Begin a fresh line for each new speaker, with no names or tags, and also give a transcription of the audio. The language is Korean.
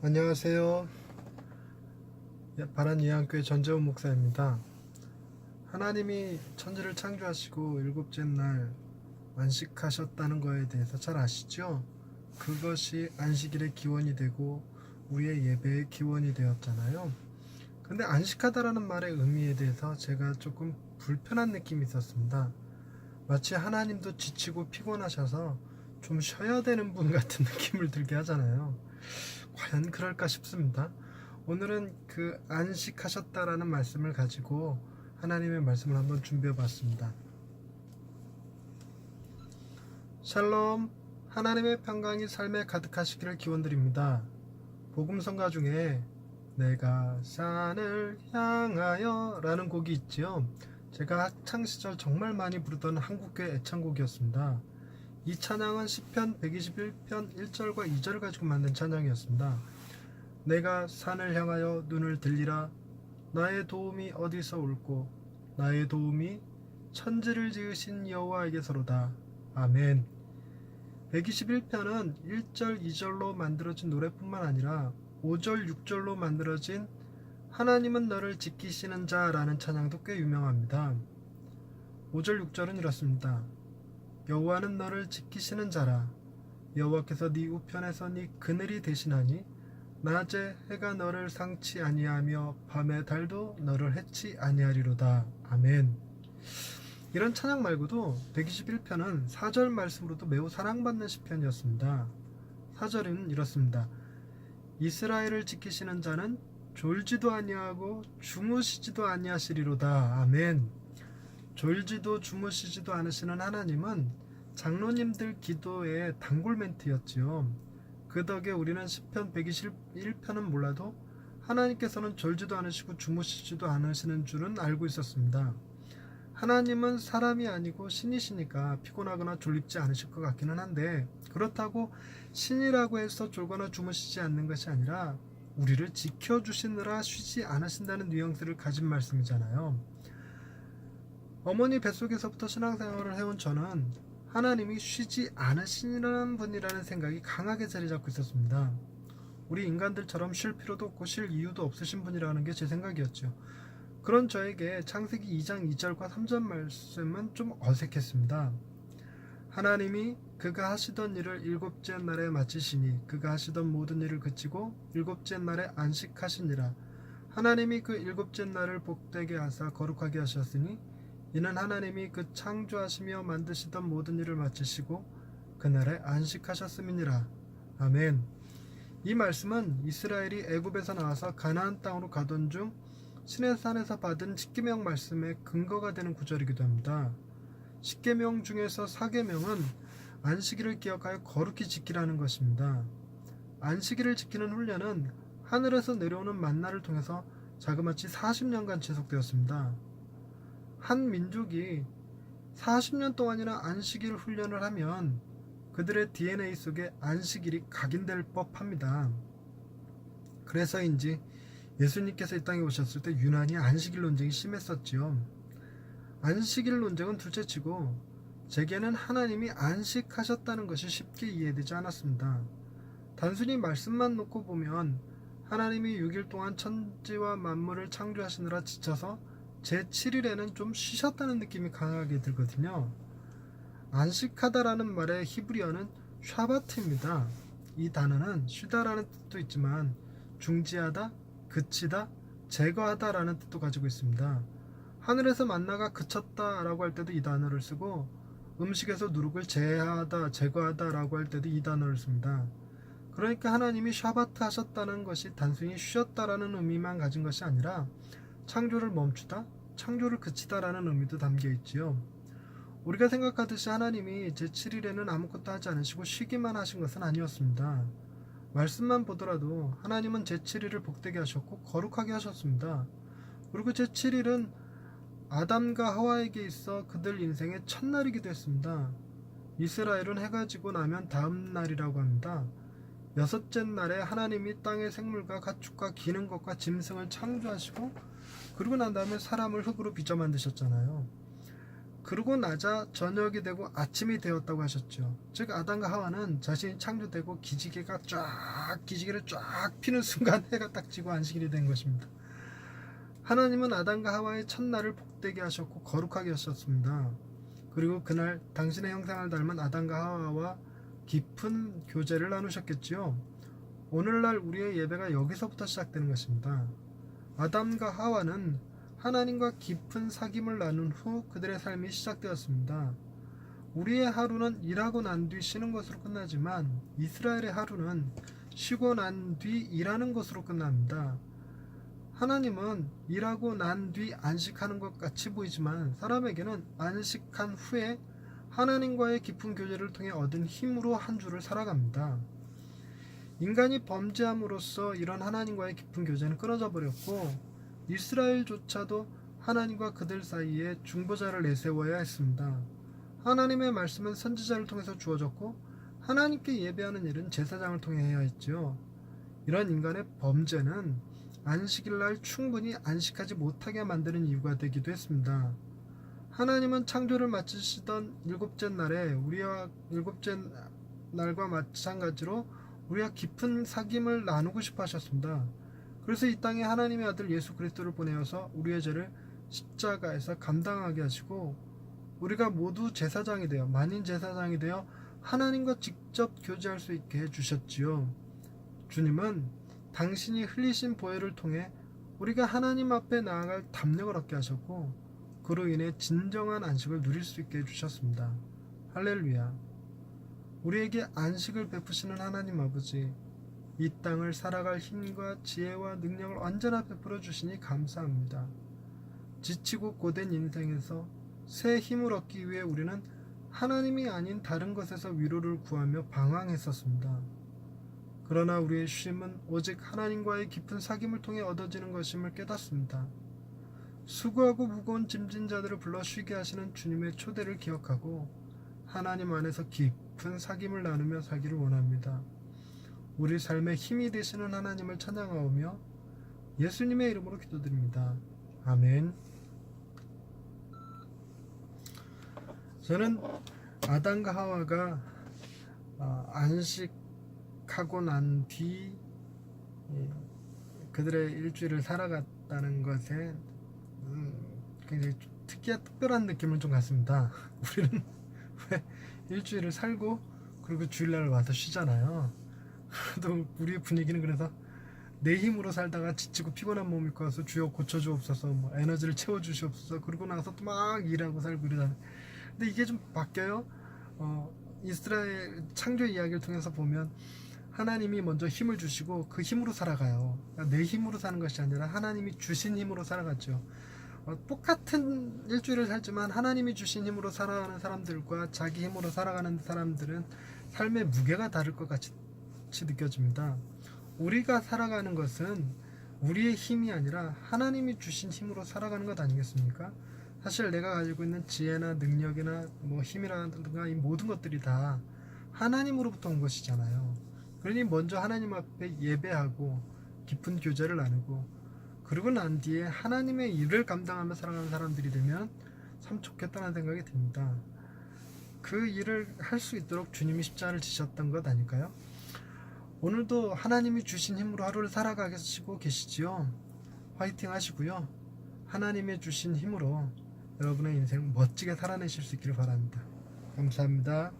안녕하세요. 바란예안교회 전재훈 목사입니다. 하나님이 천지를 창조하시고 일곱째 날 안식하셨다는 것에 대해서 잘 아시죠? 그것이 안식일의 기원이 되고 우리의 예배의 기원이 되었잖아요. 근데 안식하다라는 말의 의미에 대해서 제가 조금 불편한 느낌이 있었습니다. 마치 하나님도 지치고 피곤하셔서 좀 쉬어야 되는 분 같은 느낌을 들게 하잖아요. 과연 그럴까 싶습니다. 오늘은 그 안식하셨다라는 말씀을 가지고 하나님의 말씀을 한번 준비해 봤습니다. 샬롬, 하나님의 평강이 삶에 가득하시기를 기원드립니다. 복음성가 중에 내가 산을 향하여 라는 곡이 있지요. 제가 학창시절 정말 많이 부르던 한국교회 애창곡이었습니다. 이 찬양은 시편 121편 1절과 2절을 가지고 만든 찬양이었습니다. 내가 산을 향하여 눈을 들리라. 나의 도움이 어디서 올꼬. 나의 도움이 천지를 지으신 여호와에게서로다. 아멘. 121편은 1절, 2절로 만들어진 노래뿐만 아니라 5절, 6절로 만들어진 하나님은 너를 지키시는 자라는 찬양도 꽤 유명합니다. 5절, 6절은 이렇습니다. 여호와는 너를 지키시는 자라. 여호와께서 네 우편에서 네 그늘이 되시나니 낮에 해가 너를 상치 아니하며 밤에 달도 너를 해치 아니하리로다. 아멘. 이런 찬양 말고도 121편은 4절 말씀으로도 매우 사랑받는 시편이었습니다. 4절은 이렇습니다. 이스라엘을 지키시는 자는 졸지도 아니하고 주무시지도 아니하시리로다. 아멘. 졸지도 주무시지도 않으시는 하나님은 장로님들 기도의 단골 멘트였지요. 그 덕에 우리는 시편 121편은 몰라도 하나님께서는 졸지도 않으시고 주무시지도 않으시는 줄은 알고 있었습니다. 하나님은 사람이 아니고 신이시니까 피곤하거나 졸립지 않으실 것 같기는 한데, 그렇다고 신이라고 해서 졸거나 주무시지 않는 것이 아니라 우리를 지켜주시느라 쉬지 않으신다는 뉘앙스를 가진 말씀이잖아요. 어머니 뱃속에서부터 신앙생활을 해온 저는 하나님이 쉬지 않으시는 분이라는 생각이 강하게 자리 잡고 있었습니다. 우리 인간들처럼 쉴 필요도 없고 쉴 이유도 없으신 분이라는 게 제 생각이었죠. 그런 저에게 창세기 2장 2절과 3절 말씀은 좀 어색했습니다. 하나님이 그가 하시던 일을 일곱째 날에 마치시니 그가 하시던 모든 일을 그치고 일곱째 날에 안식하시니라. 하나님이 그 일곱째 날을 복되게 하사 거룩하게 하셨으니 이는 하나님이 그 창조하시며 만드시던 모든 일을 마치시고 그날에 안식하셨음이니라. 아멘. 이 말씀은 이스라엘이 애굽에서 나와서 가나안 땅으로 가던 중 시내산에서 받은 십계명 말씀의 근거가 되는 구절이기도 합니다. 십계명 중에서 사계명은 안식일을 기억하여 거룩히 지키라는 것입니다. 안식일을 지키는 훈련은 하늘에서 내려오는 만나를 통해서 자그마치 40년간 지속되었습니다. 한 민족이 40년 동안이나 안식일 훈련을 하면 그들의 DNA 속에 안식일이 각인될 법합니다. 그래서인지 예수님께서 이 땅에 오셨을 때 유난히 안식일 논쟁이 심했었지요. 안식일 논쟁은 둘째치고 제게는 하나님이 안식하셨다는 것이 쉽게 이해되지 않았습니다. 단순히 말씀만 놓고 보면 하나님이 6일 동안 천지와 만물을 창조하시느라 지쳐서 제7일에는 좀 쉬셨다는 느낌이 강하게 들거든요. 안식하다라는 말의 히브리어는 샤바트입니다. 이 단어는 쉬다라는 뜻도 있지만 중지하다, 그치다, 제거하다라는 뜻도 가지고 있습니다. 하늘에서 만나가 그쳤다라고 할 때도 이 단어를 쓰고 음식에서 누룩을 제하다, 제거하다라고 할 때도 이 단어를 씁니다. 그러니까 하나님이 샤바트 하셨다는 것이 단순히 쉬었다라는 의미만 가진 것이 아니라 창조를 멈추다, 창조를 그치다라는 의미도 담겨 있지요. 우리가 생각하듯이 하나님이 제7일에는 아무것도 하지 않으시고 쉬기만 하신 것은 아니었습니다. 말씀만 보더라도 하나님은 제7일을 복되게 하셨고 거룩하게 하셨습니다. 그리고 제7일은 아담과 하와에게 있어 그들 인생의 첫날이기도 했습니다. 이스라엘은 해가 지고 나면 다음 날이라고 합니다. 여섯째 날에 하나님이 땅의 생물과 가축과 기는 것과 짐승을 창조하시고 그러고 난 다음에 사람을 흙으로 빚어 만드셨잖아요. 그러고 나자 저녁이 되고 아침이 되었다고 하셨죠. 즉 아담과 하와는 자신이 창조되고 기지개를 쫙 피는 순간 해가 딱 지고 안식일이 된 것입니다. 하나님은 아담과 하와의 첫날을 복되게 하셨고 거룩하게 하셨습니다. 그리고 그날 당신의 형상을 닮은 아담과 하와와 깊은 교제를 나누셨겠지요. 오늘날 우리의 예배가 여기서부터 시작되는 것입니다. 아담과 하와는 하나님과 깊은 사귐을 나눈 후 그들의 삶이 시작되었습니다. 우리의 하루는 일하고 난 뒤 쉬는 것으로 끝나지만 이스라엘의 하루는 쉬고 난 뒤 일하는 것으로 끝납니다. 하나님은 일하고 난 뒤 안식하는 것 같이 보이지만 사람에게는 안식한 후에 하나님과의 깊은 교제를 통해 얻은 힘으로 한 주를 살아갑니다. 인간이 범죄함으로써 이런 하나님과의 깊은 교제는 끊어져 버렸고 이스라엘조차도 하나님과 그들 사이에 중보자를 내세워야 했습니다. 하나님의 말씀은 선지자를 통해서 주어졌고 하나님께 예배하는 일은 제사장을 통해 해야 했죠. 이런 인간의 범죄는 안식일날 충분히 안식하지 못하게 만드는 이유가 되기도 했습니다. 하나님은 창조를 마치시던 일곱째 날과 마찬가지로 우리와 깊은 사귐을 나누고 싶어 하셨습니다. 그래서 이 땅에 하나님의 아들 예수 그리스도를 보내어서 우리의 죄를 십자가에서 감당하게 하시고 우리가 모두 제사장이 되어 만인 제사장이 되어 하나님과 직접 교제할 수 있게 해주셨지요. 주님은 당신이 흘리신 보혈을 통해 우리가 하나님 앞에 나아갈 담력을 얻게 하셨고 그로 인해 진정한 안식을 누릴 수 있게 해주셨습니다. 할렐루야. 우리에게 안식을 베푸시는 하나님 아버지, 이 땅을 살아갈 힘과 지혜와 능력을 언제나 베풀어 주시니 감사합니다. 지치고 고된 인생에서 새 힘을 얻기 위해 우리는 하나님이 아닌 다른 것에서 위로를 구하며 방황했었습니다. 그러나 우리의 쉼은 오직 하나님과의 깊은 사귐을 통해 얻어지는 것임을 깨닫습니다. 수고하고 무거운 짐진 자들을 불러 쉬게 하시는 주님의 초대를 기억하고 하나님 안에서 깊은 사귐을 나누며 살기를 원합니다. 우리 삶의 힘이 되시는 하나님을 찬양하오며 예수님의 이름으로 기도드립니다. 아멘. 저는 아담과 하와가 안식하고 난 뒤 그들의 일주일을 살아갔다는 것에 굉장히 특별한 느낌을 좀 갖습니다. 우리는 왜 일주일을 살고 그리고 주일날 와서 쉬잖아요. 또 우리의 분위기는 그래서 내 힘으로 살다가 지치고 피곤한 몸 입고 와서 주여 고쳐주옵소서, 뭐 에너지를 채워주시옵소서, 그러고 나서 또 막 일하고 살고 이러잖아요. 근데 이게 좀 바뀌어요. 이스라엘 창조 이야기를 통해서 보면 하나님이 먼저 힘을 주시고 그 힘으로 살아가요. 그러니까 내 힘으로 사는 것이 아니라 하나님이 주신 힘으로 살아갔죠. 똑같은 일주일을 살지만 하나님이 주신 힘으로 살아가는 사람들과 자기 힘으로 살아가는 사람들은 삶의 무게가 다를 것 같이 느껴집니다. 우리가 살아가는 것은 우리의 힘이 아니라 하나님이 주신 힘으로 살아가는 것 아니겠습니까? 사실 내가 가지고 있는 지혜나 능력이나 뭐 힘이라든가 이 모든 것들이 다 하나님으로부터 온 것이잖아요. 그러니 먼저 하나님 앞에 예배하고 깊은 교제를 나누고 그러고 난 뒤에 하나님의 일을 감당하며 살아가는 사람들이 되면 참 좋겠다는 생각이 듭니다. 그 일을 할 수 있도록 주님이 십자가를 지셨던 것 아닐까요? 오늘도 하나님이 주신 힘으로 하루를 살아가시고 계시지요. 화이팅 하시고요. 하나님이 주신 힘으로 여러분의 인생 멋지게 살아내실 수 있기를 바랍니다. 감사합니다.